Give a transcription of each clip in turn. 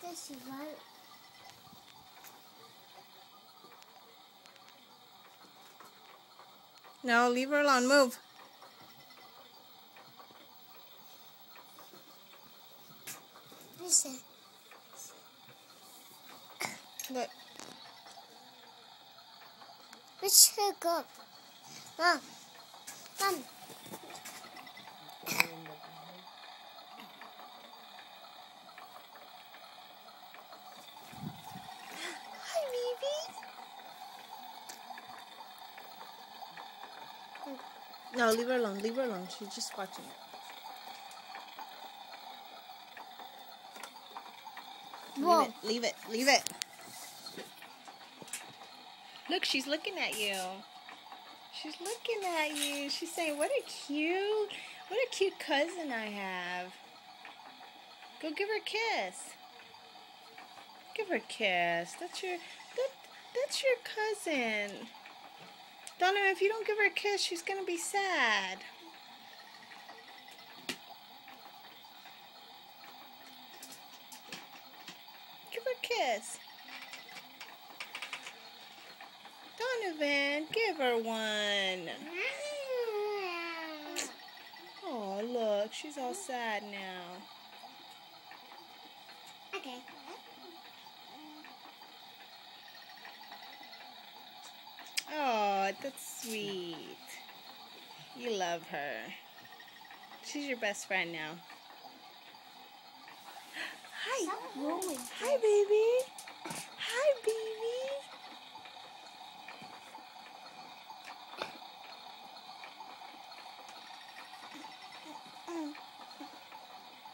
Yes, you want. No, leave her alone. Move. Listen. Look. Which her go? Mom. Mom. Hi, baby. No, leave her alone. Leave her alone. She's just watching it. Whoa. Leave it. Leave it. Leave it. Look, she's looking at you. She's looking at you. She's saying, what a cute cousin I have. Go give her a kiss. Give her a kiss. That's your cousin. Donovan, if you don't give her a kiss, she's gonna be sad. Give her a kiss. Donovan, give her one. Oh, look, she's all sad now. Okay. Oh, that's sweet. You love her. She's your best friend now. Hi. Stop rolling. Hi, baby. Hi, baby.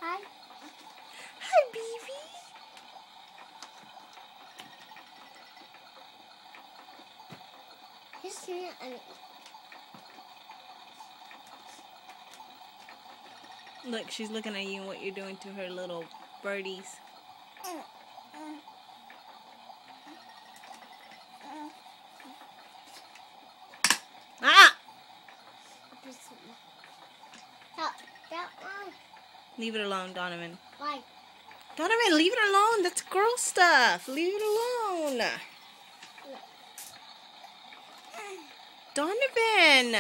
Hi. Hi, baby. Just me and Look, she's looking at you and what you're doing to her little birdies. Ah! that one. Leave it alone, Donovan. Why? Donovan, leave it alone. That's girl stuff. Leave it alone. Donovan.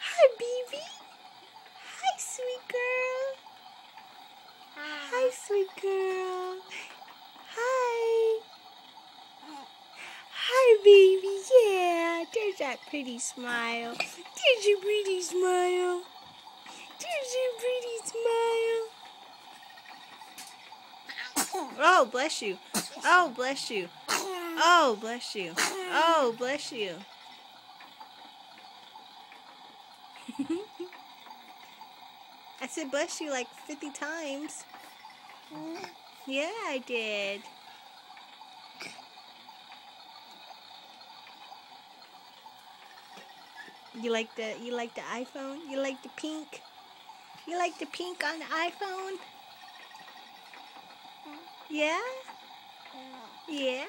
Hi, baby. Hi, sweet girl. Hi, sweet girl. Hi. Hi, baby. Yeah, there's that pretty smile. There's your pretty smile. There's your pretty smile. Oh, bless you. Oh, bless you. Oh, bless you. Oh, bless you. I said bless you like 50 times. Yeah, I did. You like the iPhone? You like the pink? You like the pink on the iPhone? Yeah? Yeah.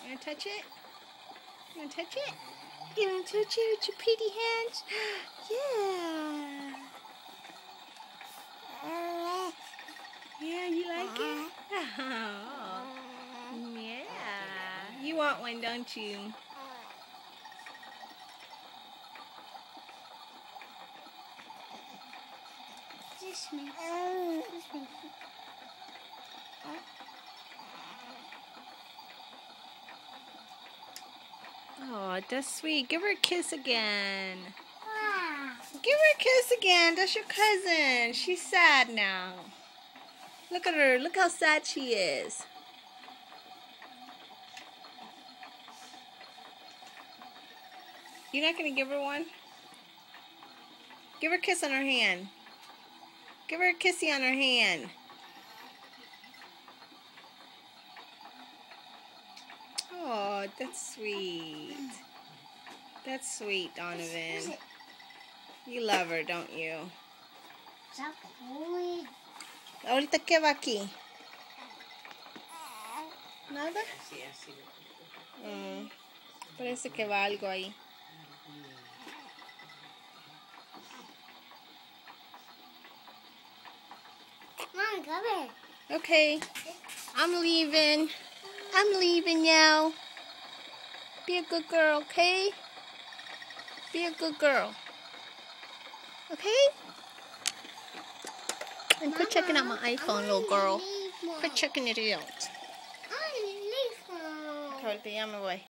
You wanna touch it? You wanna touch it? You wanna touch it with your pretty hands? Yeah. Yeah, you like it? Oh. Yeah. You want one, don't you? Just me. Just me. Oh, that's sweet. Give her a kiss again. Ah. Give her a kiss again. That's your cousin. She's sad now. Look at her. Look how sad she is. You're not going to give her one? Give her a kiss on her hand. Give her a kissy on her hand. Oh, that's sweet. That's sweet, Donovan. You love her, don't you? Stop rolling. Ahorita, ¿qué va aquí? ¿Nada? Parece que va algo ahí. Come here. Okay. I'm leaving. I'm leaving now. Be a good girl, okay? Be a good girl. Okay? And quit checking out my iPhone, little girl. Quit checking it out. I leave now. Okay, ya me voy.